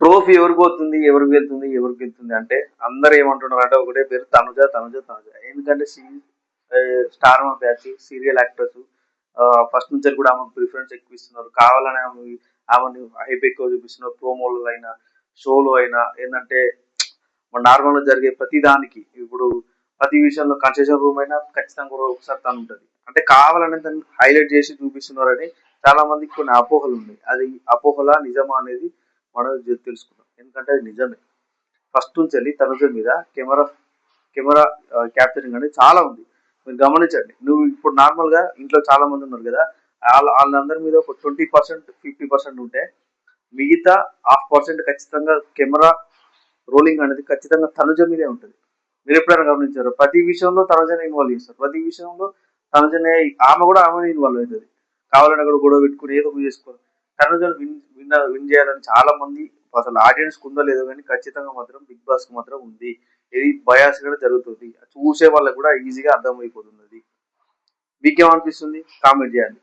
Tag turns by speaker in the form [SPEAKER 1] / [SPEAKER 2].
[SPEAKER 1] Trophy ఎవరికి పోతుంది, ఎవరికి వెళ్తుంది, ఎవరికి వెళ్తుంది అంటే అందరు ఏమంటున్నారు అంటే ఒకటే పేరు తనుజ తనుజ తనుజ. ఎందుకంటే స్టార్ మా బ్యాచ్, సీరియల్ యాక్టర్స్ ఫస్ట్ నుంచి కూడా ఆమెకు ప్రిఫరెన్స్ ఎక్కువ ఇస్తున్నారు. కావాలని ఆమెని హైప్ ఎక్కువ చూపిస్తున్నారు. ప్రోమోలో అయినా షోలో అయినా ఏంటంటే మన నార్మల్గా జరిగే ప్రతి దానికి ఇప్పుడు ప్రతి విషయంలో కన్సెషన్ రూమ్ అయినా ఖచ్చితంగా ఒకసారి తను ఉంటుంది. అంటే కావాలని తను హైలైట్ చేసి చూపిస్తున్నారని చాలా మందికి కొన్ని అపోహలు ఉన్నాయి. అది అపోహలా నిజమా అనేది మనం తెలుసుకుందాం. ఎందుకంటే అది నిజమే. ఫస్ట్ నుంచి వెళ్ళి తనుజ మీద కెమెరా కెమెరా క్యాప్చరింగ్ అనేది చాలా ఉంది. మీరు గమనించండి. నువ్వు ఇప్పుడు నార్మల్గా ఇంట్లో చాలా మంది ఉన్నారు కదా, వాళ్ళందరి మీద ఒక 20% 50% ఉంటే మిగతా 0.5% ఖచ్చితంగా కెమెరా రోలింగ్ అనేది ఖచ్చితంగా తనుజ మీదే ఉంటుంది. మీరు ఎప్పుడైనా గమనించారు? ప్రతి విషయంలో తనుజనే ఇన్వాల్వ్ చేస్తారు. ప్రతి విషయంలో తనుజనే, ఆమె కూడా ఆమె ఇన్వాల్వ్ అవుతుంది. కావాలని అక్కడ గొడవ పెట్టుకుని ఏదో చేసుకోరు. తనుజను విన్ చేయాలని చాలా మంది, అసలు ఆడియన్స్ ఉందో లేదో కానీ ఖచ్చితంగా మాత్రం బిగ్ బాస్ కి మాత్రం ఉంది. ఇది బయాస్ కూడా జరుగుతుంది. చూసే వాళ్ళకి కూడా ఈజీగా అర్థమైపోతుంది. అది మీకేమనిపిస్తుంది? కామెంట్ చేయండి.